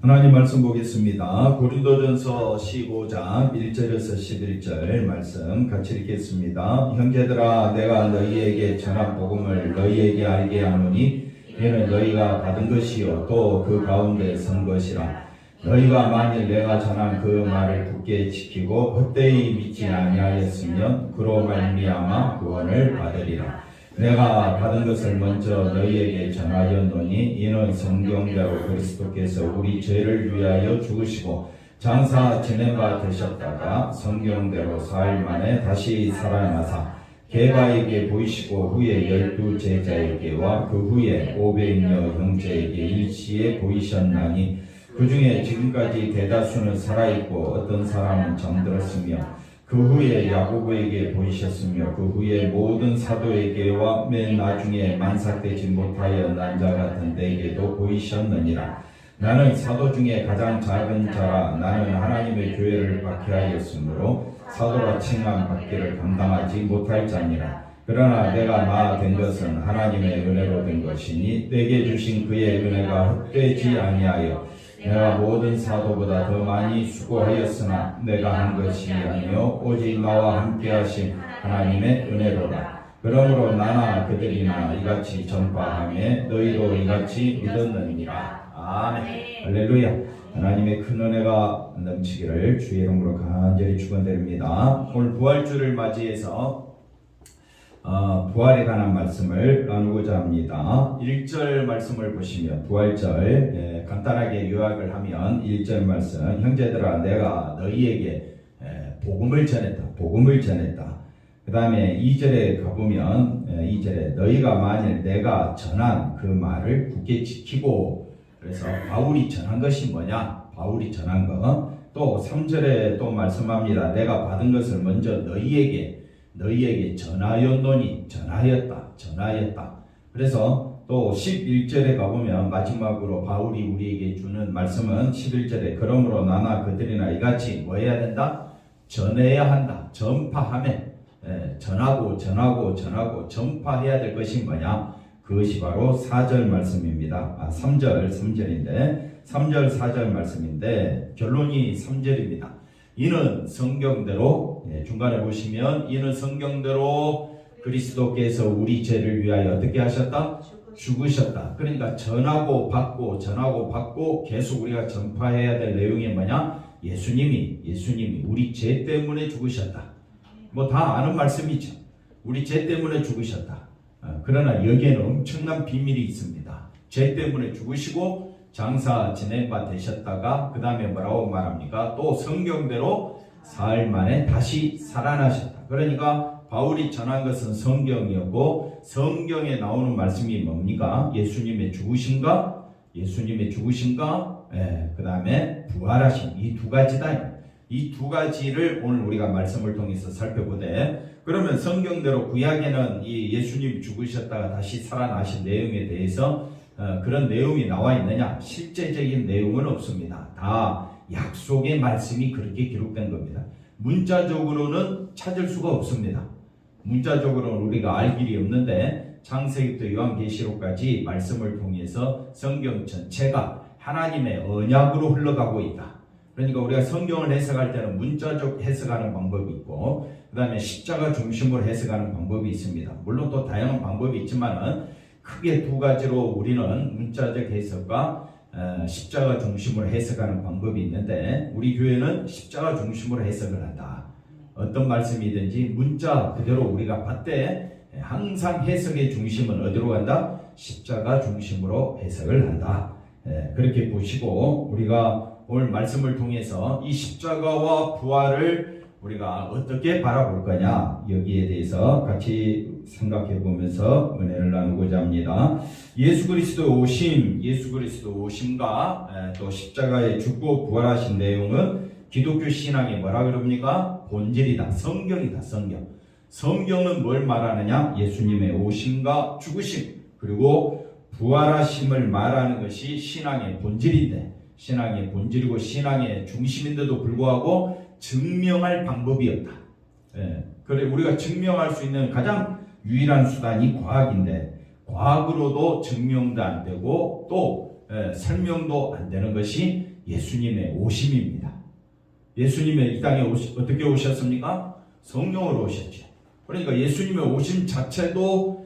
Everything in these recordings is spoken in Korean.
하나님 말씀 보겠습니다. 고린도전서 15장 1절에서 11절 말씀 같이 읽겠습니다. 형제들아, 내가 너희에게 전한 복음을 너희에게 알게 하노니 이는 너희가 받은 것이요 또 그 가운데 선 것이라. 너희가 만일 내가 전한 그 말을 굳게 지키고 헛되이 믿지 아니하였으면 그로 말미암아 구원을 받으리라. 내가 받은 것을 먼저 너희에게 전하였노니 이는 성경대로 그리스도께서 우리 죄를 위하여 죽으시고 장사 지낸 바 되셨다가 성경대로 사흘 만에 다시 살아나사 게바에게 보이시고 후에 12 제자에게와 그 후에 500여 형제에게 일시에 보이셨나니 그 중에 지금까지 대다수는 살아있고 어떤 사람은 잠들었으며 그 후에 야고보에게 보이셨으며 그 후에 모든 사도에게와 맨 나중에 만삭되지 못하여 난 자 같은 데에게도 보이셨느니라. 나는 사도 중에 가장 작은 자라. 나는 하나님의 교회를 박해하였으므로 사도라 칭함 받기를 감당하지 못할 자니라. 그러나 내가 나 된 것은 하나님의 은혜로 된 것이니 내게 주신 그의 은혜가 헛되지 아니하여 내가 모든 사도보다 더 많이 수고하였으나 내가 한 것이 아니요 오직 나와 함께 하신 하나님의 은혜로라. 그러므로 나나 그들이나 이같이 전파하며 너희도 이같이 믿었느니라. 아멘. 할렐루야. 하나님의 큰 은혜가 넘치기를 주의 이름으로 간절히 축원드립니다. 오늘 부활주를 맞이해서 부활에 관한 말씀을 나누고자 합니다. 1절 말씀을 보시면 부활절 간단하게 요약을 하면 1절 말씀, 형제들아 내가 너희에게 복음을 전했다. 그 다음에 2절에 가보면 2절에 너희가 만일 내가 전한 그 말을 굳게 지키고, 그래서 바울이 전한 것이 뭐냐? 바울이 전한 거. 또 3절에 또 말씀합니다. 내가 받은 것을 먼저 너희에게 전하였노니 전하였다. 그래서 또 11절에 가보면 마지막으로 바울이 우리에게 주는 말씀은 11절에 그러므로 나나 그들이나 이같이 뭐 해야 된다? 전해야 한다. 전파하며 전하고 전파해야 될 것이 뭐냐? 그것이 바로 4절 말씀입니다. 3절인데 3절 4절 말씀인데 결론이 3절입니다. 이는 성경대로, 중간에 보시면 이는 성경대로 그리스도께서 우리 죄를 위하여 어떻게 하셨다? 죽으셨다. 그러니까 전하고 받고 계속 우리가 전파해야 될 내용이 뭐냐? 예수님이 우리 죄 때문에 죽으셨다. 뭐 다 아는 말씀이죠. 우리 죄 때문에 죽으셨다. 그러나 여기에는 엄청난 비밀이 있습니다. 죄 때문에 죽으시고 장사 지낸 바 되셨다가 그 다음에 뭐라고 말합니까? 또 성경대로 사흘 만에 다시 살아나셨다. 그러니까 바울이 전한 것은 성경이었고 성경에 나오는 말씀이 뭡니까? 예수님의 죽으심과 그 다음에 부활하심, 이 두 가지다. 이 두 가지를 오늘 우리가 말씀을 통해서 살펴보되, 그러면 성경대로 구약에는 이 예수님 죽으셨다가 다시 살아나신 내용에 대해서 그런 내용이 나와 있느냐? 실제적인 내용은 없습니다. 다 약속의 말씀이 그렇게 기록된 겁니다. 문자적으로는 찾을 수가 없습니다. 문자적으로는 우리가 알 길이 없는데 창세기부터 요한계시록까지 말씀을 통해서 성경 전체가 하나님의 언약으로 흘러가고 있다. 그러니까 우리가 성경을 해석할 때는 문자적 해석하는 방법이 있고 그 다음에 십자가 중심으로 해석하는 방법이 있습니다. 물론 또 다양한 방법이 있지만은 크게 두 가지로 우리는 문자적 해석과 십자가 중심으로 해석하는 방법이 있는데 우리 교회는 십자가 중심으로 해석을 한다. 어떤 말씀이든지 문자 그대로 우리가 봤대 항상 해석의 중심은 어디로 간다? 십자가 중심으로 해석을 한다. 그렇게 보시고 우리가 오늘 말씀을 통해서 이 십자가와 부활을 우리가 어떻게 바라볼 거냐, 여기에 대해서 같이 생각해 보면서 은혜를 나누고자 합니다. 예수 그리스도 오심과 또 십자가에 죽고 부활하신 내용은 기독교 신앙이 뭐라 그럽니까? 본질이다. 성경이다. 성경은 뭘 말하느냐? 예수님의 오심과 죽으심 그리고 부활하심을 말하는 것이 신앙의 본질인데, 신앙의 본질이고 신앙의 중심인데도 불구하고 증명할 방법이 없다. 그래 우리가 증명할 수 있는 가장 유일한 수단이 과학인데 과학으로도 증명도 안 되고 또 설명도 안 되는 것이 예수님의 오심입니다. 예수님의 이 땅에 어떻게 오셨습니까? 성령으로 오셨죠. 그러니까 예수님의 오심 자체도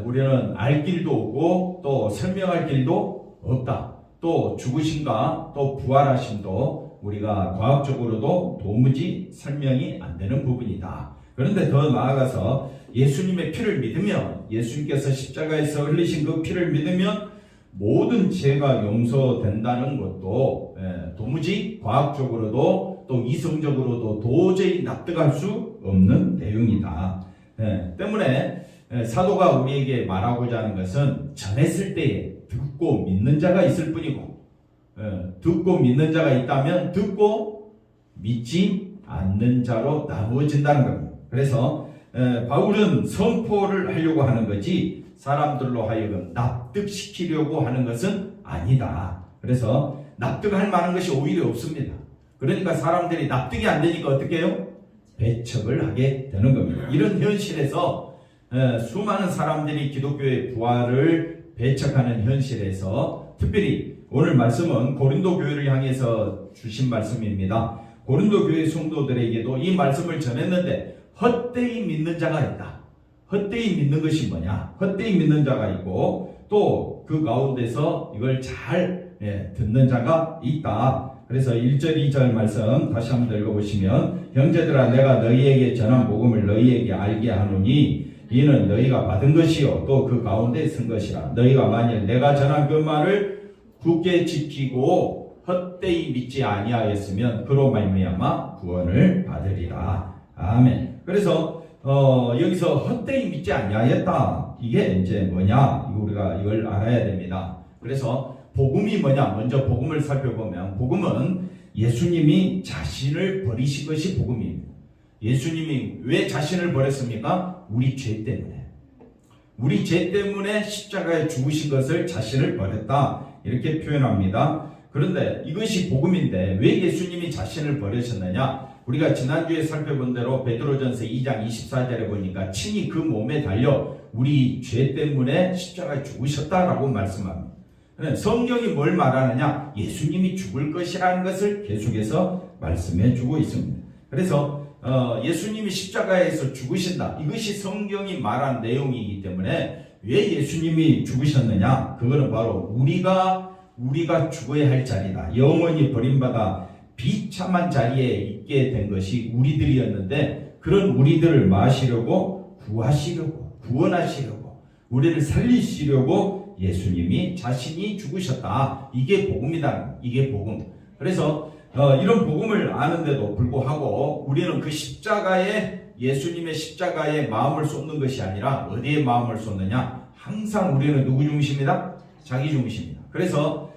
우리는 알 길도 없고 또 설명할 길도 없다. 또 죽으심과 또 부활하심도 우리가 과학적으로도 도무지 설명이 안 되는 부분이다. 그런데 더 나아가서 예수님의 피를 믿으면, 예수님께서 십자가에서 흘리신 그 피를 믿으면 모든 죄가 용서된다는 것도 도무지 과학적으로도 또 이성적으로도 도저히 납득할 수 없는 내용이다. 때문에 사도가 우리에게 말하고자 하는 것은 전했을 때에 듣고 믿는 자가 있을 뿐이고, 듣고 믿는 자가 있다면 듣고 믿지 않는 자로 나누어진다는 겁니다. 그래서 바울은 선포를 하려고 하는 거지 사람들로 하여금 납득시키려고 하는 것은 아니다. 그래서 납득할 만한 것이 오히려 없습니다. 그러니까 사람들이 납득이 안 되니까 어떻게 해요? 배척을 하게 되는 겁니다. 이런 현실에서 수많은 사람들이 기독교의 부활을 배척하는 현실에서 특별히 오늘 말씀은 고린도 교회를 향해서 주신 말씀입니다. 고린도 교회 성도들에게도 이 말씀을 전했는데 헛되이 믿는 자가 있다. 헛되이 믿는 것이 뭐냐? 헛되이 믿는 자가 있고 또 그 가운데서 이걸 잘 듣는 자가 있다. 그래서 1절 2절 말씀 다시 한번 읽어보시면, 형제들아 내가 너희에게 전한 복음을 너희에게 알게 하노니 이는 너희가 받은 것이요 또 그 가운데 쓴 것이라. 너희가 만일 내가 전한 그 말을 굳게 지키고 헛되이 믿지 아니하였으면 그로 말미암아 구원을 받으리라. 아멘. 그래서 여기서 헛되이 믿지 아니하였다. 이게 이제 뭐냐? 우리가 이걸 알아야 됩니다. 그래서 복음이 뭐냐? 먼저 복음을 살펴보면 복음은 예수님이 자신을 버리신 것이 복음입니다. 예수님이 왜 자신을 버렸습니까? 우리 죄 때문에. 우리 죄 때문에 십자가에 죽으신 것을 자신을 버렸다. 이렇게 표현합니다. 그런데 이것이 복음인데 왜 예수님이 자신을 버리셨느냐? 우리가 지난주에 살펴본 대로 베드로전서 2장 24절에 보니까 친히 그 몸에 달려 우리 죄 때문에 십자가에 죽으셨다라고 말씀합니다. 성경이 뭘 말하느냐? 예수님이 죽을 것이라는 것을 계속해서 말씀해 주고 있습니다. 그래서 예수님이 십자가에서 죽으신다. 이것이 성경이 말한 내용이기 때문에 왜 예수님이 죽으셨느냐? 그거는 바로 우리가 죽어야 할 자리다. 영원히 버림받아 비참한 자리에 있게 된 것이 우리들이었는데 그런 우리들을 마시려고 구하시려고 구원하시려고 우리를 살리시려고 예수님이 자신이 죽으셨다. 이게 복음이다. 이게 복음. 그래서 이런 복음을 아는데도 불구하고 우리는 그 십자가에 예수님의 십자가에 마음을 쏟는 것이 아니라 어디에 마음을 쏟느냐? 항상 우리는 누구 중심이다? 자기 중심이다. 그래서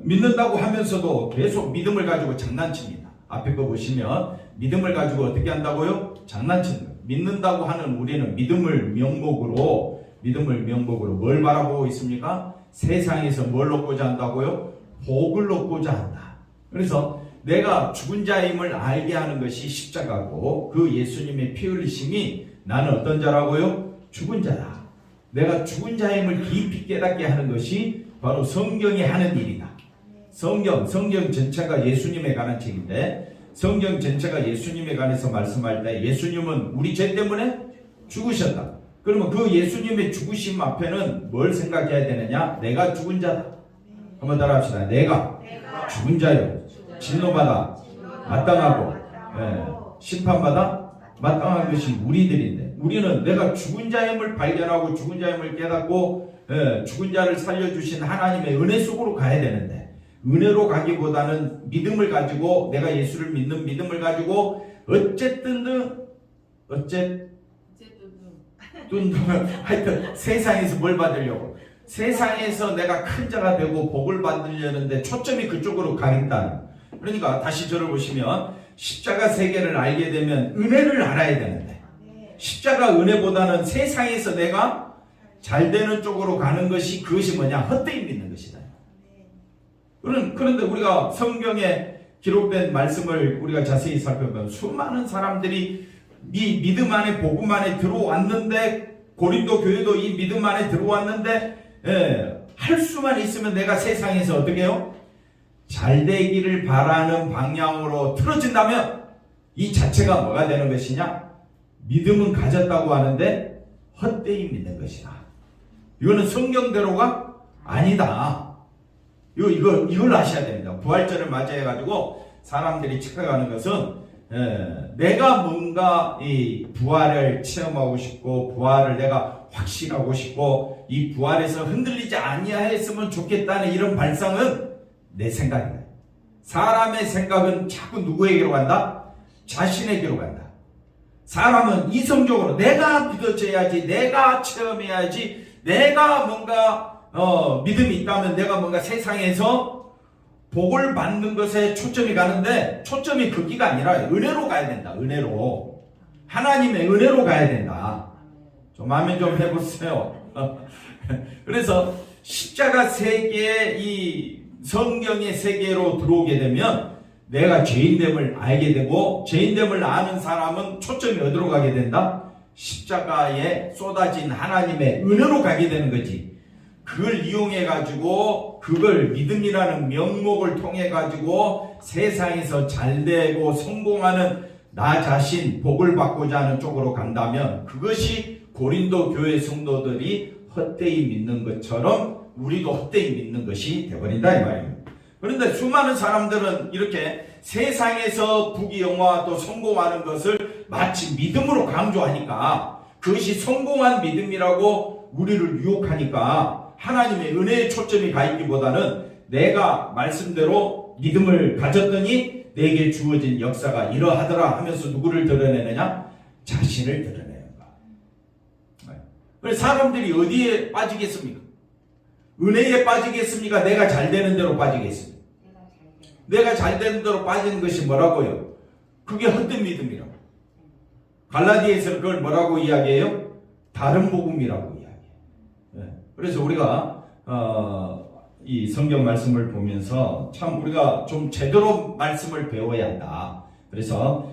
믿는다고 하면서도 계속 믿음을 가지고 장난칩니다. 앞에 거 보시면 믿음을 가지고 어떻게 한다고요? 장난치는 거예요. 믿는다고 하는 우리는 믿음을 명목으로 뭘 바라보고 있습니까? 세상에서 뭘 얻고자 한다고요? 복을 얻고자 한다. 그래서 내가 죽은 자임을 알게 하는 것이 십자가고 그 예수님의 피 흘리심이 나는 어떤 자라고요? 죽은 자다. 내가 죽은 자임을 깊이 깨닫게 하는 것이 바로 성경이 하는 일이다. 성경 전체가 예수님에 관한 책인데 성경 전체가 예수님에 관해서 말씀할 때 예수님은 우리 죄 때문에 죽으셨다. 그러면 그 예수님의 죽으심 앞에는 뭘 생각해야 되느냐? 내가 죽은 자다. 한번 따라합시다. 내가 죽은 자요. 진노받아 마땅하고 심판받아 마땅한 것이 우리들인데 우리는 내가 죽은 자임을 발견하고 죽은 자임을 깨닫고 죽은 자를 살려주신 하나님의 은혜 속으로 가야 되는데 은혜로 가기보다는 믿음을 가지고 내가 예수를 믿는 믿음을 가지고 하여튼 세상에서 뭘 받으려고 세상에서 내가 큰 자가 되고 복을 받으려는데 초점이 그쪽으로 가겠다. 그러니까 다시 저를 보시면 십자가 세계를 알게 되면 은혜를 알아야 되는데 십자가 은혜보다는 세상에서 내가 잘 되는 쪽으로 가는 것이 그것이 뭐냐? 헛되이 믿는 것이다. 그런데 우리가 성경에 기록된 말씀을 우리가 자세히 살펴보면 수많은 사람들이 이 믿음 안에 복음 안에 들어왔는데 고린도 교회도 이 믿음 안에 들어왔는데 할 수만 있으면 내가 세상에서 어떻게 해요? 잘 되기를 바라는 방향으로 틀어진다면 이 자체가 뭐가 되는 것이냐? 믿음은 가졌다고 하는데 헛되이 믿는 것이다. 이거는 성경대로가 아니다. 이걸 아셔야 됩니다. 부활절을 맞이해가지고 사람들이 착각하는 것은 내가 뭔가 이 부활을 체험하고 싶고 부활을 내가 확신하고 싶고 이 부활에서 흔들리지 아니하였으면 좋겠다는 이런 발상은 내 생각이다. 사람의 생각은 자꾸 누구에게로 간다? 자신에게로 간다. 사람은 이성적으로 내가 믿어져야지, 내가 체험해야지, 내가 뭔가 믿음이 있다면 내가 뭔가 세상에서 복을 받는 것에 초점이 가는데 초점이 거기가 아니라 은혜로 가야 된다. 은혜로. 하나님의 은혜로 가야 된다. 좀 마음에 좀 해보세요. 그래서 십자가 세계의 이 성경의 세계로 들어오게 되면 내가 죄인됨을 알게 되고 죄인됨을 아는 사람은 초점이 어디로 가게 된다? 십자가에 쏟아진 하나님의 은혜로 가게 되는 거지. 그걸 이용해 가지고 그걸 믿음이라는 명목을 통해 가지고 세상에서 잘되고 성공하는 나 자신 복을 받고자 하는 쪽으로 간다면 그것이 고린도 교회 성도들이 헛되이 믿는 것처럼 우리도 헛되이 믿는 것이 되어버린다 이 말입니다. 그런데 수많은 사람들은 이렇게 세상에서 부귀영화 또 성공하는 것을 마치 믿음으로 강조하니까 그것이 성공한 믿음이라고 우리를 유혹하니까 하나님의 은혜의 초점이 가 있기보다는 내가 말씀대로 믿음을 가졌더니 내게 주어진 역사가 이러하더라 하면서 누구를 드러내느냐? 자신을 드러내는 거야. 그래서 사람들이 어디에 빠지겠습니까? 은혜에 빠지겠습니까? 내가 잘 되는 대로 빠지겠습니까? 내가 잘 되는 대로 빠지는 것이 뭐라고요? 그게 헛된 믿음이라고. 갈라디아에서는 그걸 뭐라고 이야기해요? 다른 복음이라고 이야기해요. 그래서 우리가 이 성경 말씀을 보면서 참 우리가 좀 제대로 말씀을 배워야 한다. 그래서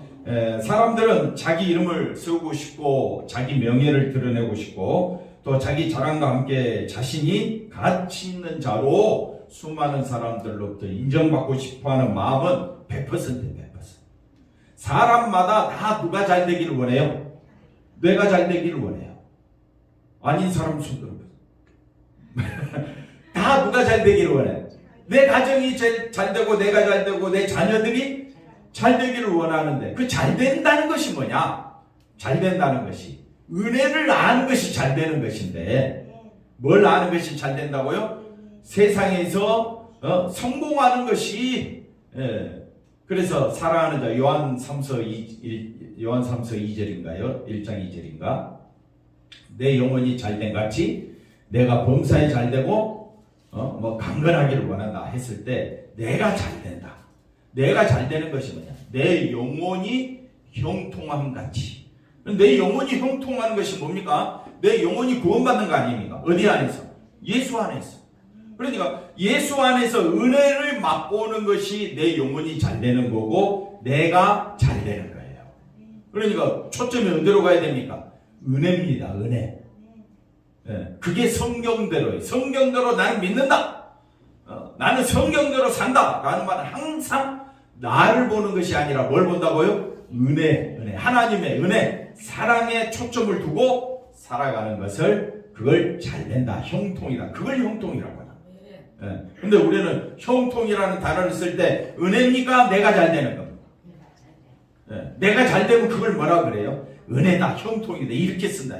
사람들은 자기 이름을 세우고 싶고 자기 명예를 드러내고 싶고 또 자기 자랑과 함께 자신이 가치 있는 자로 수많은 사람들로부터 인정받고 싶어하는 마음은 100%. 사람마다 다 누가 잘 되기를 원해요? 내가 잘 되기를 원해요. 아닌 사람 손 들어보세요. 다 누가 잘 되기를 원해요? 내 가정이 잘 되고 내가 잘 되고 내 자녀들이 잘 되기를 원하는데 그 잘 된다는 것이 뭐냐? 잘 된다는 것이 은혜를 아는 것이 잘 되는 것인데 뭘 아는 것이 잘 된다고요? 세상에서 성공하는 것이 그래서 사랑하는 자 요한 3서 2절인가요? 1장 2절인가? 내 영혼이 잘된 같이 내가 범사에 잘되고 강건하기를 원한다 했을 때 내가 잘된다. 내가 잘되는 것이 뭐냐? 내 영혼이 형통함 같이. 내 영혼이 형통하는 것이 뭡니까? 내 영혼이 구원받는 거 아닙니까? 어디 안에서? 예수 안에서. 그러니까 예수 안에서 은혜를 맛보는 것이 내 영혼이 잘 되는 거고 내가 잘 되는 거예요. 그러니까 초점이 어디로 가야 됩니까? 은혜입니다. 은혜. 그게 성경대로예요. 성경대로 나는 믿는다. 나는 성경대로 산다. 라는 말은 항상 나를 보는 것이 아니라 뭘 본다고요? 은혜. 하나님의 은혜, 사랑에 초점을 두고 살아가는 것을 그걸 잘 된다. 형통이다. 그걸 형통이라고 하나. 근데 우리는 형통이라는 단어를 쓸 때 은혜입니까? 내가 잘 되는 겁니다. 내가 잘 되면 그걸 뭐라 그래요? 은혜다. 형통이다. 이렇게 쓴다.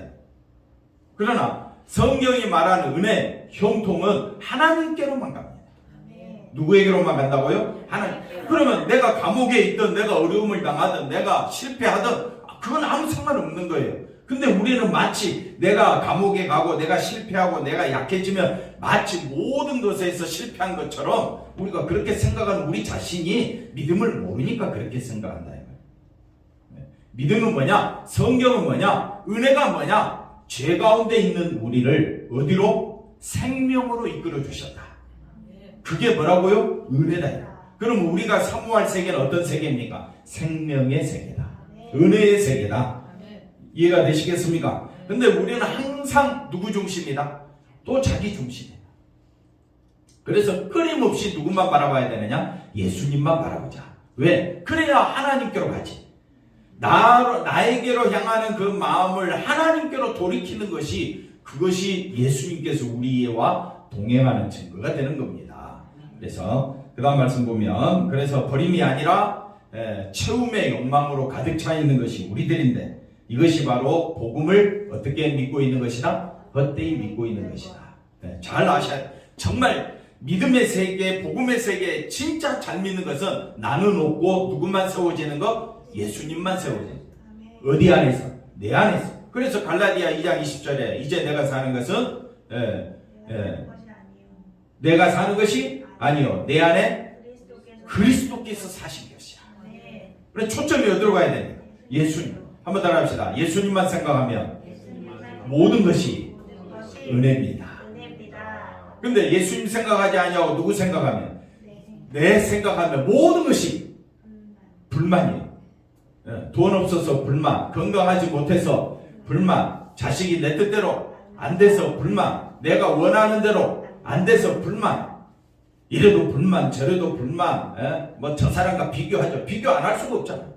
그러나 성경이 말하는 은혜, 형통은 하나님께로만 갑니다. 누구에게로만 간다고요? 하나님. 그러면 내가 감옥에 있든 내가 어려움을 당하든 내가 실패하든 그건 아무 상관없는 거예요. 근데 우리는 마치 내가 감옥에 가고 내가 실패하고 내가 약해지면 마치 모든 것에서 실패한 것처럼 우리가 그렇게 생각하는 우리 자신이 믿음을 모르니까 그렇게 생각한다. 믿음은 뭐냐? 성경은 뭐냐? 은혜가 뭐냐? 죄 가운데 있는 우리를 어디로? 생명으로 이끌어 주셨다. 그게 뭐라고요? 은혜다. 그럼 우리가 사모할 세계는 어떤 세계입니까? 생명의 세계다. 은혜의 세계다. 이해가 되시겠습니까? 근데 우리는 항상 누구 중심이다? 또 자기 중심이다. 그래서 끊임없이 누구만 바라봐야 되느냐? 예수님만 바라보자. 왜? 그래야 하나님께로 가지. 나에게로 향하는 그 마음을 하나님께로 돌이키는 것이, 그것이 예수님께서 우리와 동행하는 증거가 되는 겁니다. 그래서 그 다음 말씀 보면, 그래서 버림이 아니라 채움의 욕망으로 가득 차 있는 것이 우리들인데, 이것이 바로 복음을 어떻게 믿고 있는 것이다? 헛되이 믿고 있는 것이다. 잘 아셔야 돼요. 정말 믿음의 세계, 복음의 세계 진짜 잘 믿는 것은 나는 없고 누구만 세워지는 것? 예수님만 세워지는 것. 어디 안에서? 내 안에서. 그래서 갈라디아 2장 20절에 이제 내가 사는 것은 내가 사는 것이 아니요, 내 안에 그리스도께서 사신 것이야. 그래서 초점이 어디로 가야 됩니까? 예수님. 한번 따라합시다. 예수님만 생각하면 모든 것이 은혜입니다. 근데 예수님 생각하지 아니하고 누구 생각하면? 내 생각하면 모든 것이 불만이에요. 돈 없어서 불만, 건강하지 못해서 불만, 자식이 내 뜻대로 안 돼서 불만, 내가 원하는 대로 안 돼서 불만, 이래도 불만, 저래도 불만, 뭐 저 사람과 비교하죠. 비교 안 할 수가 없잖아요.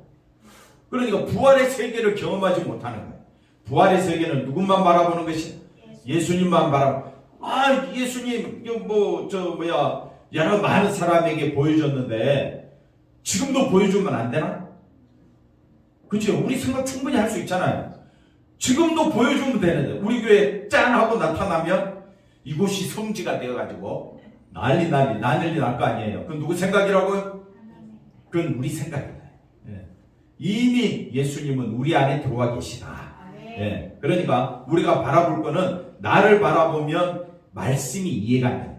그러니까 부활의 세계를 경험하지 못하는 거예요. 부활의 세계는 누구만 바라보는 것이? 예수님만 바라보고, 예수님, 여러 많은 사람에게 보여줬는데, 지금도 보여주면 안 되나? 그죠? 우리 생각 충분히 할 수 있잖아요. 지금도 보여주면 되는데, 우리 교회 짠! 하고 나타나면, 이곳이 성지가 되어가지고, 난리 날 거 아니에요. 그건 누구 생각이라고요? 그건 우리 생각이에요. 이미 예수님은 우리 안에 들어와 계시다. 그러니까 우리가 바라볼 거는 나를 바라보면 말씀이 이해가 안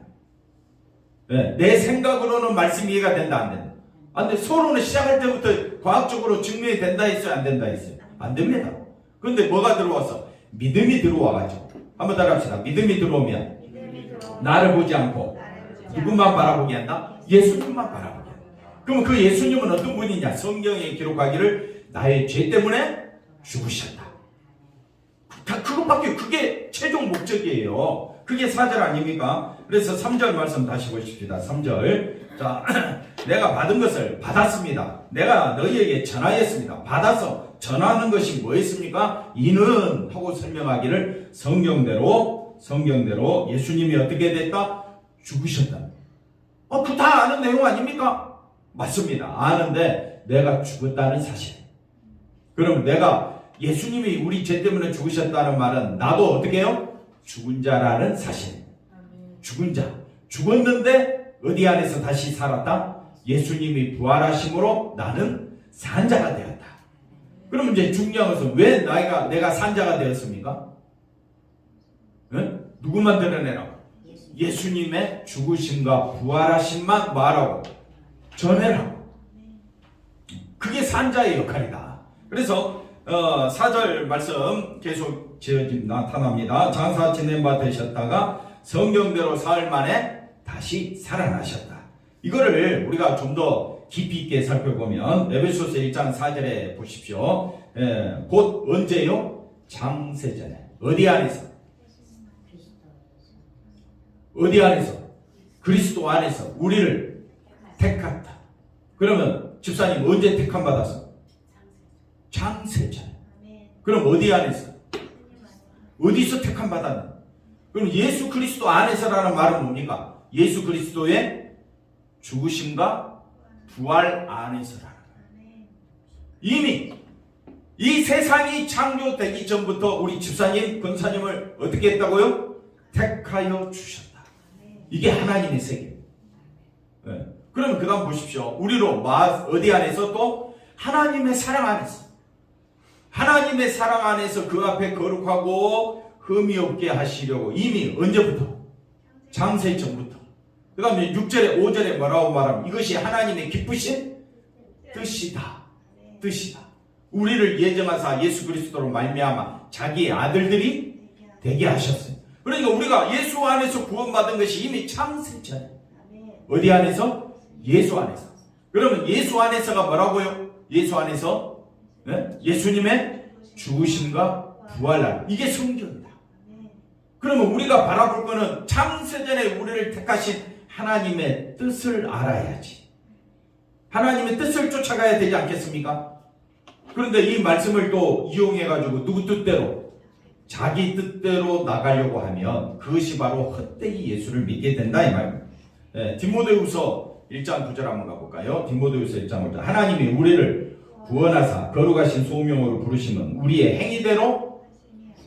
된다. 내 생각으로는 말씀이 이해가 된다, 안 된다? 안 돼. 서로는 시작할 때부터 과학적으로 증명이 된다 했어요, 안 된다 했어요? 안 됩니다. 그런데 뭐가 들어와서? 믿음이 들어와가지고. 한번 따라합시다. 믿음이 들어오면 나를 보지 않고 누구만 바라보게 한다? 예수님만 바라보게 한다. 그럼 그 예수님은 어떤 분이냐? 성경에 기록하기를 나의 죄 때문에 죽으셨다. 그것밖에, 그게 최종 목적이에요. 그게 4절 아닙니까? 그래서 3절 말씀 다시 보십시다. 3절. 자, 내가 받은 것을 받았습니다. 내가 너희에게 전하였습니다. 받아서 전하는 것이 뭐였습니까? 이는 하고 설명하기를 성경대로 예수님이 어떻게 됐다? 죽으셨다. 그 다 아는 내용 아닙니까? 맞습니다. 아는데 내가 죽었다는 사실. 그럼 내가 예수님이 우리 죄 때문에 죽으셨다는 말은 나도 어떻게 해요? 죽은 자라는 사실. 죽은 자. 죽었는데 어디 안에서 다시 살았다? 예수님이 부활하심으로 나는 산 자가 되었다. 그럼 이제 중요한 것은 왜 내가 산 자가 되었습니까? 누구만 드러내라고? 예수님의 죽으심과 부활하심만 말하고 전해라고. 그게 산자의 역할이다. 그래서 4절 말씀 계속 나타납니다. 장사 지낸 바 되셨다가 성경대로 사흘 만에 다시 살아나셨다. 이거를 우리가 좀 더 깊이 있게 살펴보면 에베소서 1장 4절에 보십시오. 곧 언제요? 장세전에. 어디 안에서? 어디 안에서? 그리스도 안에서 우리를 택했다. 그러면 집사님 언제 택함 받았어? 장세전. 그럼 어디 안에서? 어디서 택함 받았나? 그럼 예수 그리스도 안에서라는 말은 뭡니까? 예수 그리스도의 죽으심과 부활 안에서라는 거예요. 이미 이 세상이 창조되기 전부터 우리 집사님, 권사님을 어떻게 했다고요? 택하여 주셨다. 이게 하나님의 세계. 그러면 그 다음 보십시오. 우리로 어디 안에서? 또 하나님의 사랑 안에서. 하나님의 사랑 안에서 그 앞에 거룩하고 흠이 없게 하시려고 이미 언제부터? 장세 전부터. 그 다음에 6절에 5절에 뭐라고 말하면 이것이 하나님의 기쁘신 뜻이다. 뜻이다. 우리를 예정하사 예수 그리스도로 말미암아 자기의 아들들이 되게 하셨어요. 그러니까 우리가 예수 안에서 구원받은 것이 이미 창세 전에. 어디 안에서? 예수 안에서. 그러면 예수 안에서가 뭐라고요? 예수 안에서 예수님의 죽으심과 부활. 이게 성경이다. 그러면 우리가 바라볼 거는 창세전에 우리를 택하신 하나님의 뜻을 알아야지. 하나님의 뜻을 쫓아가야 되지 않겠습니까? 그런데 이 말씀을 또 이용해가지고 누구 뜻대로, 자기 뜻대로 나가려고 하면 그것이 바로 헛되이 예수를 믿게 된다 이 말입니다. 디모데후서 1장 9절 한번 가볼까요? 디모데후서 1장 9절. 하나님이 우리를 구원하사 거룩하신 소명으로 부르시면 우리의 행위대로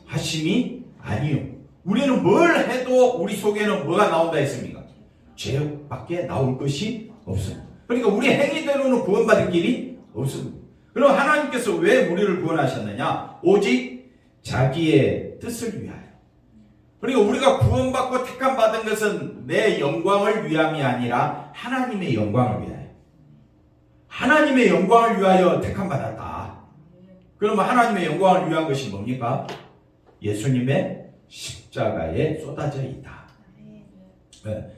하심이 아니요. 우리는 뭘 해도 우리 속에는 뭐가 나온다 했습니까? 죄밖에 나올 것이 없습니다. 그러니까 우리 행위대로는 구원받을 길이 없습니다. 그럼 하나님께서 왜 우리를 구원하셨느냐? 오직 자기의 뜻을 위하여. 그러니까 우리가 구원받고 택함받은 것은 내 영광을 위함이 아니라 하나님의 영광을 위하여. 하나님의 영광을 위하여 택함받았다. 그러면 하나님의 영광을 위한 것이 뭡니까? 예수님의 십자가에 쏟아져 있다.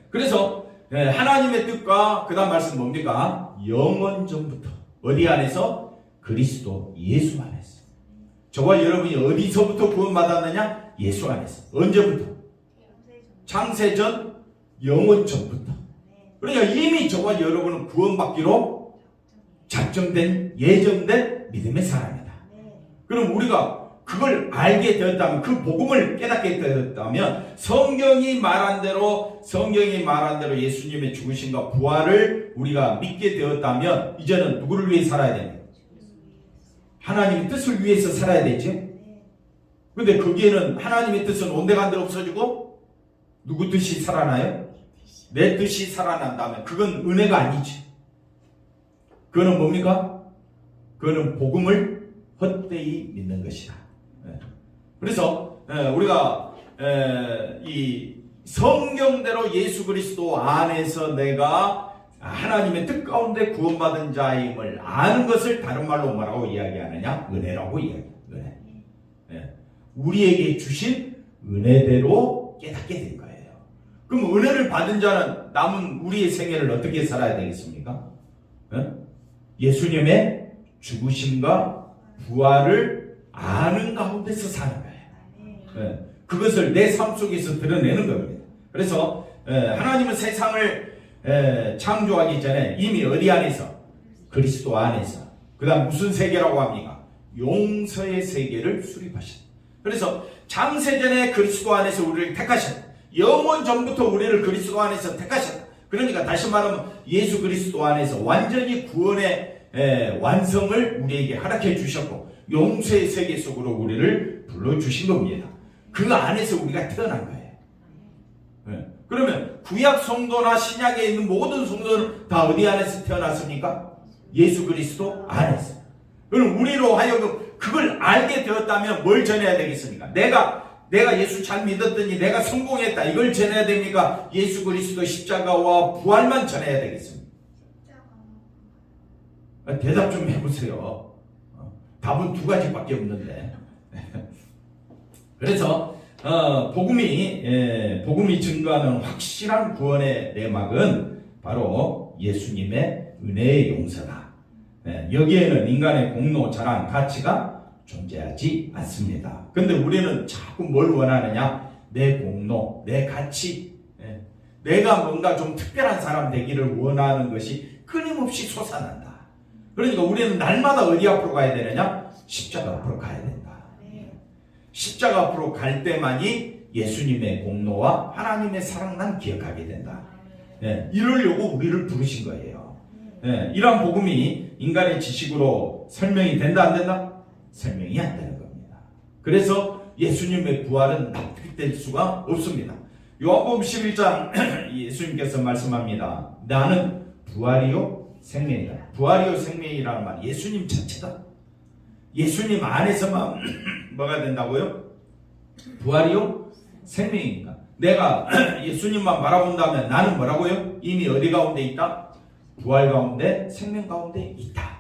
그래서 하나님의 뜻과 그 다음 말씀 뭡니까? 영원 전부터. 어디 안에서? 그리스도 예수 안에서. 저와 여러분이 어디서부터 구원받았느냐? 예수 안에서. 언제부터? 창세전 영원 전부터. 그러니까 이미 저와 여러분은 구원받기로 작정된, 예정된 믿음의 사람이다. 그럼 우리가 그걸 알게 되었다면, 그 복음을 깨닫게 되었다면, 성경이 말한 대로 예수님의 죽으심과 부활을 우리가 믿게 되었다면, 이제는 누구를 위해 살아야 됩니까? 하나님의 뜻을 위해서 살아야 되지. 근데 거기에는 하나님의 뜻은 온데간데 없어지고 누구 뜻이 살아나요? 내 뜻이 살아난다면 그건 은혜가 아니지. 그거는 뭡니까? 그거는 복음을 헛되이 믿는 것이다. 그래서 우리가 이 성경대로 예수 그리스도 안에서 내가 하나님의 뜻 가운데 구원받은 자임을 아는 것을 다른 말로 뭐라고 이야기하느냐? 은혜라고 이야기해요. 은혜. 우리에게 주신 은혜대로 깨닫게 된 거예요. 그럼 은혜를 받은 자는 남은 우리의 생애를 어떻게 살아야 되겠습니까? 예수님의 죽으심과 부활을 아는 가운데서 사는 거예요. 그것을 내 삶 속에서 드러내는 겁니다. 그래서 하나님은 세상을 창조하기 전에 이미 어디 안에서? 그리스도 안에서. 그 다음 무슨 세계라고 합니까? 용서의 세계를 수립하셨다. 그래서 창세전에 그리스도 안에서 우리를 택하셨다. 영원 전부터 우리를 그리스도 안에서 택하셨다. 그러니까 다시 말하면 예수 그리스도 안에서 완전히 구원의 완성을 우리에게 허락해 주셨고 용서의 세계 속으로 우리를 불러주신 겁니다. 그 안에서 우리가 태어난 거예요. 그러면 구약 성도나 신약에 있는 모든 성도는 다 어디 안에서 태어났습니까? 예수 그리스도 안에서. 그럼 우리로 하여금 그걸 알게 되었다면 뭘 전해야 되겠습니까? 내가 예수 잘 믿었더니 내가 성공했다. 이걸 전해야 됩니까? 예수 그리스도 십자가와 부활만 전해야 되겠습니다. 대답 좀 해보세요. 답은 두 가지밖에 없는데. 그래서 복음이 증거하는 확실한 구원의 내막은 바로 예수님의 은혜의 용서다. 여기에는 인간의 공로, 자랑, 가치가 존재하지 않습니다. 근데 우리는 자꾸 뭘 원하느냐? 내 공로, 내 가치, 내가 뭔가 좀 특별한 사람 되기를 원하는 것이 끊임없이 솟아난다. 그러니까 우리는 날마다 어디 앞으로 가야 되느냐? 십자가 앞으로 가야 된다. 십자가 앞으로 갈 때만이 예수님의 공로와 하나님의 사랑 난 기억하게 된다. 이러려고 우리를 부르신 거예요. 이러한 복음이 인간의 지식으로 설명이 된다 안 된다? 설명이 안 되는 겁니다. 그래서 예수님의 부활은 납득될 수가 없습니다. 요한복음 11장 예수님께서 말씀합니다. 나는 부활이요 생명이다. 부활이요 생명이라는 말 예수님 자체다. 예수님 안에서만 뭐가 된다고요? 부활이요 생명이니까. 내가 예수님만 바라본다면 나는 뭐라고요? 이미 어디 가운데 있다? 부활 가운데 생명 가운데 있다.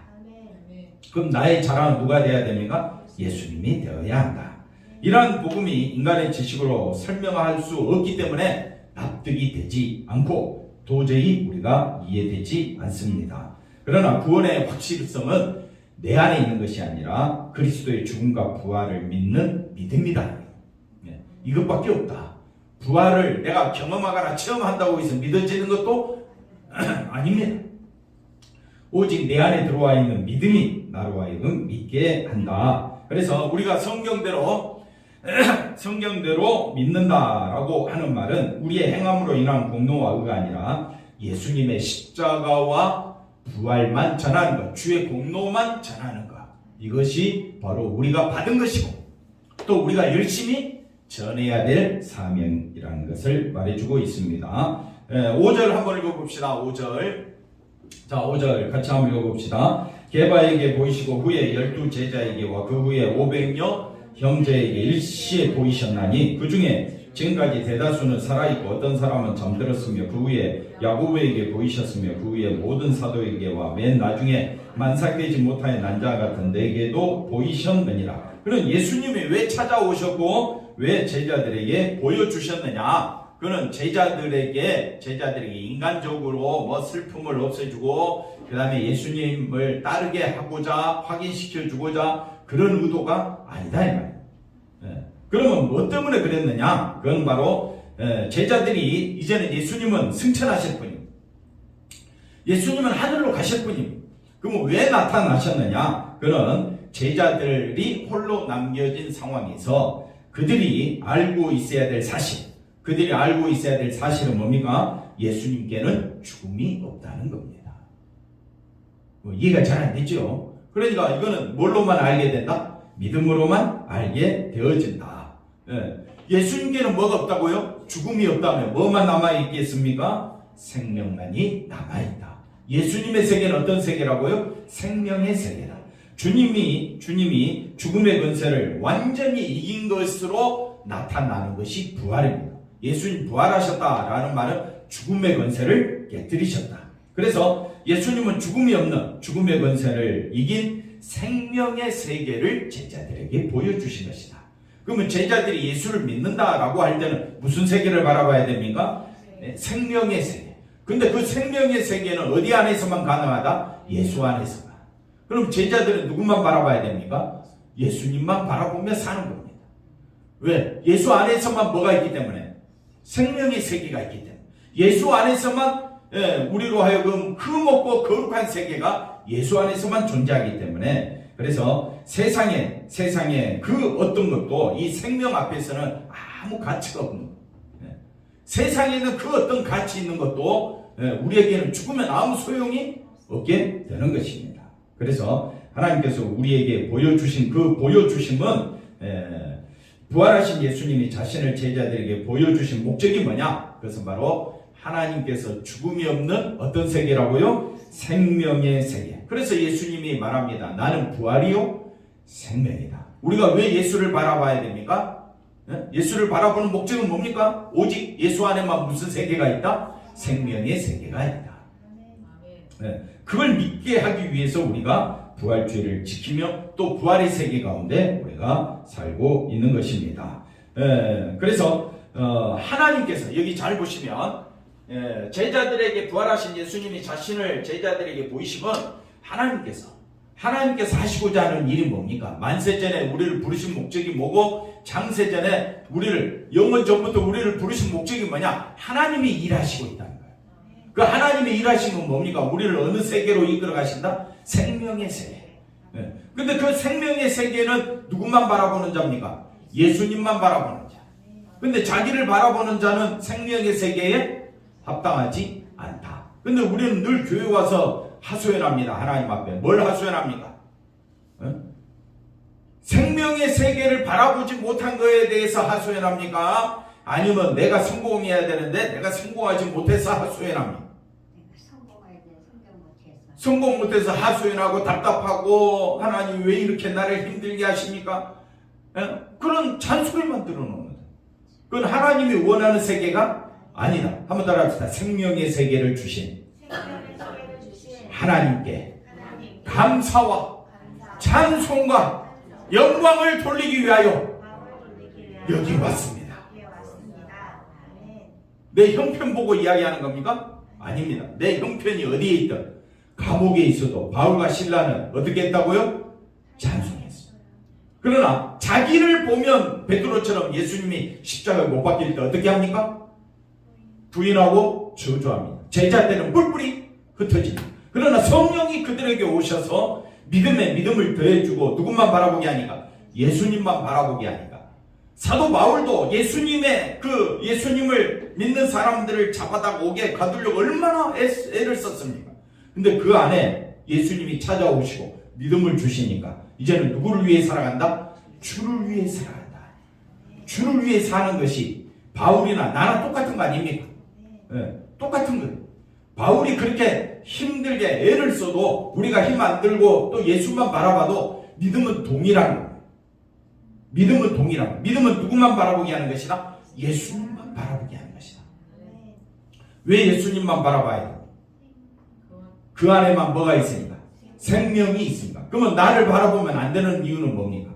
그럼 나의 자랑은 누가 되어야 됩니까? 예수님이 되어야 한다. 이러한 복음이 인간의 지식으로 설명할 수 없기 때문에 납득이 되지 않고 도저히 우리가 이해되지 않습니다. 그러나 구원의 확실성은 내 안에 있는 것이 아니라 그리스도의 죽음과 부활을 믿는 믿음이다. 이것밖에 없다. 부활을 내가 경험하거나 체험한다고 해서 믿어지는 것도 아닙니다. 오직 내 안에 들어와 있는 믿음이 나로 하여금 믿게 한다. 그래서 우리가 성경대로 믿는다라고 하는 말은 우리의 행함으로 인한 공로와 의가 아니라 예수님의 십자가와 부활만 전하는 것, 주의 공로만 전하는 것, 이것이 바로 우리가 받은 것이고 또 우리가 열심히 전해야 될 사명이라는 것을 말해주고 있습니다. 5절 한번 읽어봅시다. 5절. 자, 5절 같이 한번 읽어봅시다. 게바에게 보이시고 후에 12 제자에게와 그 후에 500여 형제에게 일시에 보이셨나니 그 중에 지금까지 대다수는 살아있고 어떤 사람은 잠들었으며 그 후에 야고보에게 보이셨으며 그 후에 모든 사도에게와 맨 나중에 만삭되지 못하여 난 자 같은 내게도 보이셨느니라. 그는 예수님이 왜 찾아오셨고 왜 제자들에게 보여주셨느냐? 그는 제자들에게 인간적으로 뭐 슬픔을 없애주고 그 다음에 예수님을 따르게 하고자 확인시켜 주고자 그런 의도가 아니다 이 말이에요. 그러면 뭐 때문에 그랬느냐? 그건 바로 제자들이 이제는 예수님은 승천하실 분이고 예수님은 하늘로 가실 분이고 그러면 왜 나타나셨느냐? 그는 제자들이 홀로 남겨진 상황에서 그들이 알고 있어야 될 사실은 뭡니까? 예수님께는 죽음이 없다는 겁니다. 이해가 잘 안 되죠? 그러니까 이거는 뭘로만 알게 된다? 믿음으로만 알게 되어진다. 예수님께는 뭐가 없다고요? 죽음이 없다면 뭐만 남아있겠습니까? 생명만이 남아있다. 예수님의 세계는 어떤 세계라고요? 생명의 세계다. 주님이 죽음의 권세를 완전히 이긴 것으로 나타나는 것이 부활입니다. 예수님 부활하셨다라는 말은 죽음의 권세를 깨뜨리셨다. 그래서 예수님은 죽음이 없는 죽음의 권세를 이긴 생명의 세계를 제자들에게 보여주신 것이다. 그러면 제자들이 예수를 믿는다라고 할 때는 무슨 세계를 바라봐야 됩니까? 생명의 세계. 근데 그 생명의 세계는 어디 안에서만 가능하다? 예수 안에서만. 그럼 제자들은 누구만 바라봐야 됩니까? 예수님만 바라보며 사는 겁니다. 왜? 예수 안에서만 뭐가 있기 때문에? 생명의 세계가 있기 때문에. 예수 안에서만 우리로 하여금 흠없고 거룩한 세계가 예수 안에서만 존재하기 때문에 그래서 세상에 그 어떤 것도 이 생명 앞에서는 아무 가치가 없는 거예요. 세상에는 그 어떤 가치 있는 것도 우리에게는 죽으면 아무 소용이 없게 되는 것입니다. 그래서 하나님께서 우리에게 보여주신 그 보여주심은 부활하신 예수님이 자신을 제자들에게 보여주신 목적이 뭐냐? 그것은 바로 하나님께서 죽음이 없는 어떤 세계라고요? 생명의 세계. 그래서 예수님이 말합니다. 나는 부활이요 생명이다. 우리가 왜 예수를 바라봐야 됩니까? 예수를 바라보는 목적은 뭡니까? 오직 예수 안에만 무슨 세계가 있다? 생명의 세계가 있다. 그걸 믿게 하기 위해서 우리가 부활주의를 지키며 또 부활의 세계 가운데 우리가 살고 있는 것입니다. 그래서 하나님께서 여기 잘 보시면 제자들에게 부활하신 예수님이 자신을 제자들에게 보이시면 하나님께서 하시고자 하는 일이 뭡니까? 만세전에 우리를 부르신 목적이 뭐고 장세전에 우리를 영원 전부터 우리를 부르신 목적이 뭐냐? 하나님이 일하시고 있다는 거예요. 그 하나님이 일하신 건 뭡니까? 우리를 어느 세계로 이끌어 가신다? 생명의 세계. 근데 그 생명의 세계는 누구만 바라보는 자입니까? 예수님만 바라보는 자. 근데 자기를 바라보는 자는 생명의 세계에 합당하지 않다. 근데 우리는 늘 교회 와서 하소연합니다. 하나님 앞에. 뭘 하소연합니까? 생명의 세계를 바라보지 못한 것에 대해서 하소연합니까? 아니면 내가 성공해야 되는데 내가 성공하지 못해서 하소연합니까? 성공 못해서 하소연하고 답답하고 하나님 왜 이렇게 나를 힘들게 하십니까? 그런 잔소리만 들어놓는 거예요. 그건 하나님이 원하는 세계가 아니다. 한번 따라합시다. 생명의 세계를 주신 하나님께 감사와 찬송과 영광을 돌리기 위하여 여기 왔습니다. 내 형편 보고 이야기하는 겁니까? 아닙니다. 내 형편이 어디에 있든 감옥에 있어도 바울과 실라는 어떻게 했다고요? 찬송했어요. 그러나 자기를 보면 베드로처럼 예수님이 십자가에 못 박힐 때 어떻게 합니까? 부인하고 저주합니다. 제자들은 뿔뿔이 흩어집니다. 그러나 성령이 그들에게 오셔서 믿음에 믿음을 더해주고 누구만 바라보게 하니까? 예수님만 바라보게 하니까. 사도 바울도 예수님을 믿는 사람들을 잡아다가 오게 가두려고 얼마나 애를 썼습니까? 근데 그 안에 예수님이 찾아오시고 믿음을 주시니까 이제는 누구를 위해 살아간다? 주를 위해 살아간다. 주를 위해 사는 것이 바울이나 나랑 똑같은 거 아닙니까? 네, 똑같은 거예요. 바울이 그렇게 힘들게 애를 써도 우리가 힘 안 들고 또 예수만 바라봐도 믿음은 동일한 거예요. 믿음은 동일한 거예요. 믿음은 누구만 바라보게 하는 것이다? 예수님만 바라보게 하는 것이다. 왜 예수님만 바라봐야 돼? 그 안에만 뭐가 있으니까? 생명이 있습니다. 그러면 나를 바라보면 안 되는 이유는 뭡니까?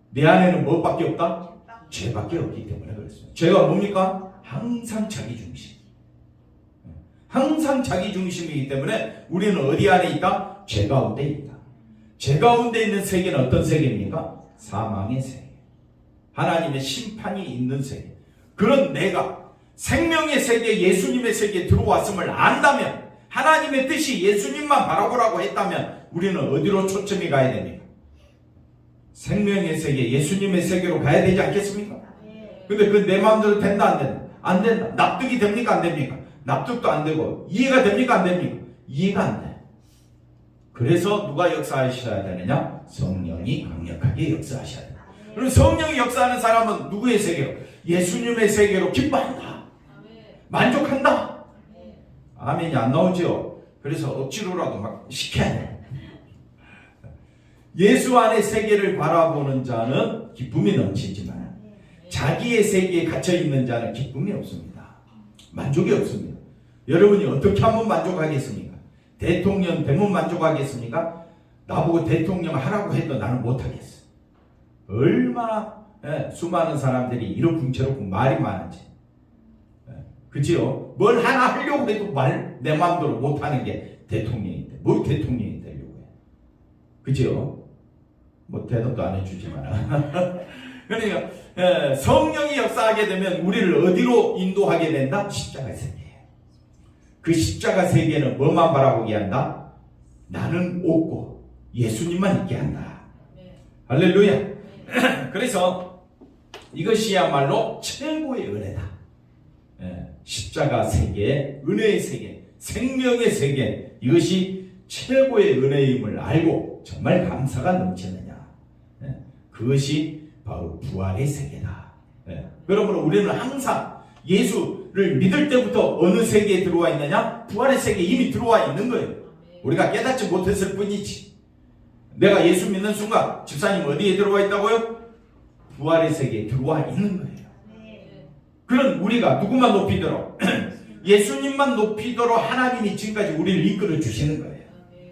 내 안에는 뭐밖에 없다? 죄밖에 없기 때문에 그렇습니다. 죄가 뭡니까? 항상 자기중심. 항상 자기중심이기 때문에 우리는 어디 안에 있다? 죄 가운데 있다. 죄 가운데 있는 세계는 어떤 세계입니까? 사망의 세계. 하나님의 심판이 있는 세계. 그런 내가 생명의 세계, 예수님의 세계에 들어왔음을 안다면, 하나님의 뜻이 예수님만 바라보라고 했다면 우리는 어디로 초점이 가야 됩니까? 생명의 세계, 예수님의 세계로 가야 되지 않겠습니까? 근데 그 내 마음대로 된다 안 된다? 안 된다. 납득이 됩니까 안 됩니까? 납득도 안 되고 이해가 됩니까 안 됩니까? 이해가 안 돼. 그래서 누가 역사하셔야 되느냐? 성령이 강력하게 역사하셔야 된다. 그럼 성령이 역사하는 사람은 누구의 세계로? 예수님의 세계로 기뻐한다. 만족한다. 아멘이 안 나오죠. 그래서 억지로라도 막 시켜야 돼. 예수 안의 세계를 바라보는 자는 기쁨이 넘치지만 자기의 세계에 갇혀있는 자는 기쁨이 없습니다. 만족이 없습니다. 여러분이 어떻게 하면 만족하겠습니까? 대통령 되면 만족하겠습니까? 나보고 대통령 하라고 해도 나는 못하겠어. 얼마나 수많은 사람들이 이렇고 저렇고 말이 많은지. 그치요? 뭘 하나 하려고 해도 내 마음대로 못하는 게 대통령인데 뭘 대통령이 되려고 해. 그치요? 뭐 대답도 안 해주지만 그러니까 성령이 역사하게 되면 우리를 어디로 인도하게 된다? 십자가 세계. 그 십자가 세계는 뭐만 바라보게 한다? 나는 없고 예수님만 있게 한다. 할렐루야. 그래서 이것이야말로 최고의 은혜다. 십자가 세계, 은혜의 세계, 생명의 세계, 이것이 최고의 은혜임을 알고 정말 감사가 넘치느냐. 그것이 바로 부활의 세계다. 그러므로 우리는 항상 예수를 믿을 때부터 어느 세계에 들어와 있느냐? 부활의 세계에 이미 들어와 있는 거예요. 우리가 깨닫지 못했을 뿐이지. 내가 예수 믿는 순간 집사님 어디에 들어와 있다고요? 부활의 세계에 들어와 있는 거예요. 그런 우리가 누구만 높이도록 예수님만 높이도록 하나님이 지금까지 우리를 이끌어 주시는 거예요.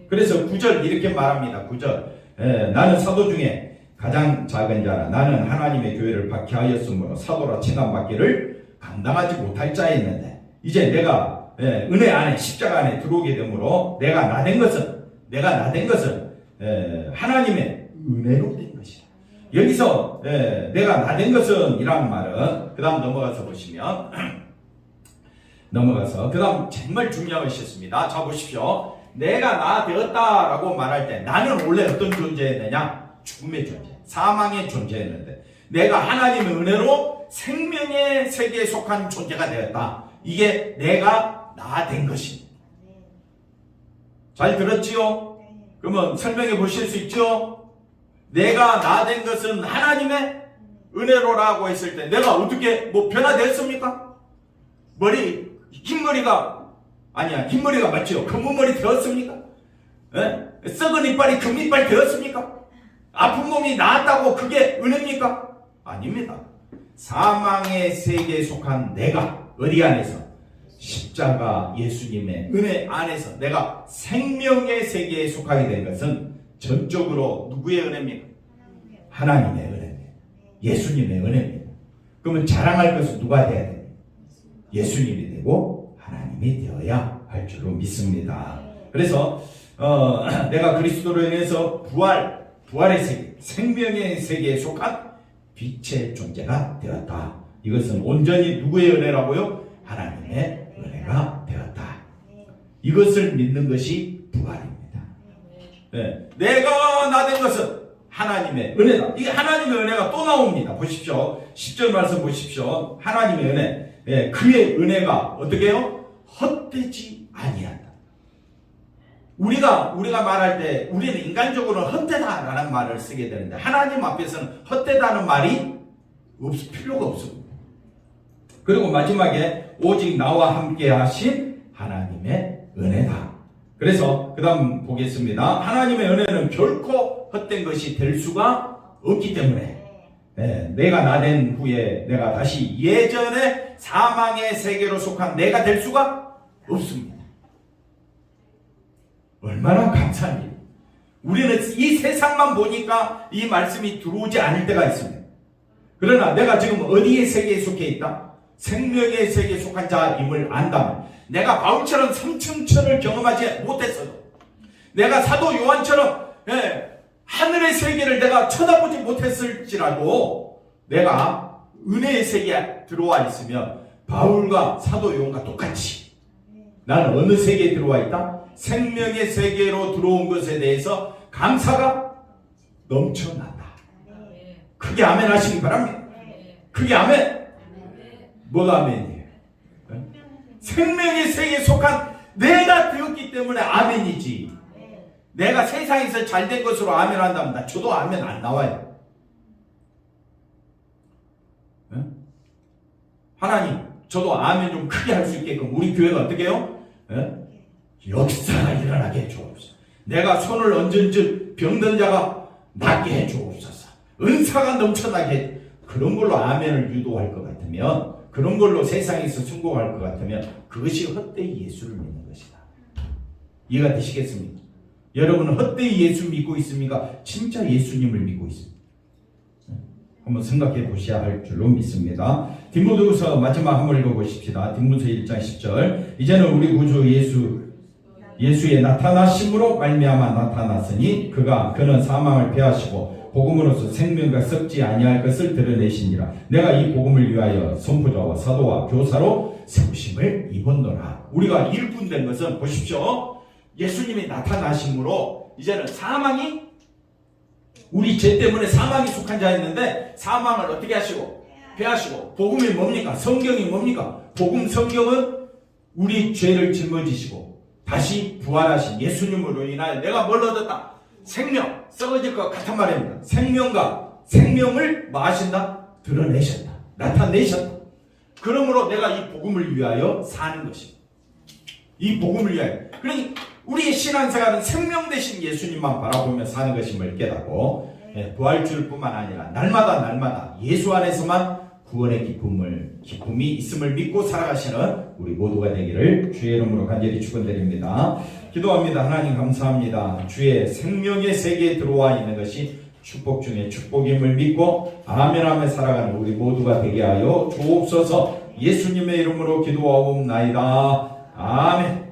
그래서 9절 이렇게 말합니다. 9절 나는 사도 중에 가장 작은 자라. 나는 하나님의 교회를 박해하였으므로 사도라 칭함받기를 감당하지 못할 자였는데 이제 내가 은혜 안에 십자가 안에 들어오게 되므로 내가 나된 것은 하나님의 은혜로 된 것이다. 여기서 내가 나된 것은 이란 말은 그 다음 넘어가서 보시면 그 다음 정말 중요한 것이 있습니다. 자 보십시오. 내가 나 되었다라고 말할 때 나는 원래 어떤 존재였느냐? 죽음의 존재, 사망의 존재였는데 내가 하나님의 은혜로 생명의 세계에 속한 존재가 되었다. 이게 내가 나 된 것입니다. 잘 들었지요? 그러면 설명해 보실 수 있죠? 내가 나 된 것은 하나님의 은혜로라고 했을 때 내가 어떻게 변화되었습니까? 흰머리가 맞죠? 검은 머리 되었습니까? 썩은 이빨이 금 이빨 되었습니까? 아픈 몸이 나았다고 그게 은혜입니까? 아닙니다. 사망의 세계에 속한 내가 어디 안에서? 십자가 예수님의 은혜 안에서 내가 생명의 세계에 속하게 된 것은 전적으로 누구의 은혜입니까? 하나님의 은혜입니다. 예수님의 은혜입니다. 그러면 자랑할 것은 누가 돼야 돼요? 예수님이 되고 하나님이 되어야 할 줄로 믿습니다. 그래서 내가 그리스도로 인해서 부활 부활의 세계, 생명의 세계에 속한 빛의 존재가 되었다. 이것은 온전히 누구의 은혜라고요? 하나님의 은혜가 되었다. 이것을 믿는 것이 부활입니다. 네. 내가 나 된 것은 하나님의 은혜다. 이게 하나님의 은혜가 또 나옵니다. 보십시오. 10절 말씀 보십시오. 하나님의 은혜. 네. 그의 은혜가 어떻게 해요? 헛되지 아니한다. 우리가 말할 때 우리는 인간적으로는 헛되다라는 말을 쓰게 되는데 하나님 앞에서는 헛되다는 말이 필요가 없습니다. 그리고 마지막에 오직 나와 함께 하신 하나님의 은혜다. 그래서 그 다음 보겠습니다. 하나님의 은혜는 결코 헛된 것이 될 수가 없기 때문에 내가 나 된 후에 내가 다시 예전의 사망의 세계로 속한 내가 될 수가 없습니다. 얼마나 감사한 일. 우리는 이 세상만 보니까 이 말씀이 들어오지 않을 때가 있습니다. 그러나 내가 지금 어디의 세계에 속해 있다? 생명의 세계에 속한 자임을 안다면 내가 바울처럼 삼층천을 경험하지 못했어도 내가 사도 요한처럼 하늘의 세계를 내가 쳐다보지 못했을지라도 내가 은혜의 세계에 들어와 있으면 바울과 사도 요한과 똑같이 나는 어느 세계에 들어와 있다? 생명의 세계로 들어온 것에 대해서 감사가 넘쳐난다. 크게 아멘 하시기 바랍니다. 크게 아멘. 뭐가 아멘이에요? 생명의 세계에 속한 내가 되었기 때문에 아멘이지. 내가 세상에서 잘된 것으로 아멘 한다면 저도 아멘 안 나와요. 하나님 저도 아멘 좀 크게 할 수 있게끔 우리 교회가 어떻게 해요? 역사가 일어나게 해주옵소서. 내가 손을 얹은 즉 병든 자가 낫게 해주옵소서. 은사가 넘쳐나게 해. 그런 걸로 아멘을 유도할 것 같으면 그런 걸로 세상에서 성공할 것 같으면 그것이 헛되이 예수를 믿는 것이다. 이해가 되시겠습니까? 여러분은 헛되이 예수 믿고 있습니까? 진짜 예수님을 믿고 있습니다. 한번 생각해 보셔야 할 줄로 믿습니다. 디모데후서 마지막 한번 읽어보십시다. 디모데후서 1장 10절. 이제는 우리 구주 예수의 나타나심으로 말미암아 나타났으니 그는 사망을 패하시고 복음으로서 생명과 썩지 아니할 것을 드러내시니라. 내가 이 복음을 위하여 선포자와 사도와 교사로 세우심을 입었노라. 우리가 일꾼된 것은 보십시오. 예수님이 나타나심으로 이제는 사망이 우리 죄 때문에 사망이 속한 자였는데 사망을 어떻게 하시고 패하시고 복음이 뭡니까? 성경이 뭡니까? 복음 성경은 우리 죄를 짊어지시고 다시 부활하신 예수님으로 인하여 내가 뭘 얻었다? 생명, 썩어질 것 같은 말입니다. 생명과 생명을 뭐 하신다? 드러내셨다. 나타내셨다. 그러므로 내가 이 복음을 위하여 사는 것입니다. 이 복음을 위하여. 그러니 우리의 신앙생활은 생명 되신 예수님만 바라보며 사는 것임을 깨닫고 부활주일 뿐만 아니라 날마다 예수 안에서만 구원의 기쁨이 있음을 믿고 살아가시는 우리 모두가 되기를 주의 이름으로 간절히 축원드립니다. 기도합니다. 하나님 감사합니다. 주의 생명의 세계에 들어와 있는 것이 축복 중에 축복임을 믿고 아멘하며 살아가는 우리 모두가 되게 하여 주옵소서. 예수님의 이름으로 기도하옵나이다. 아멘.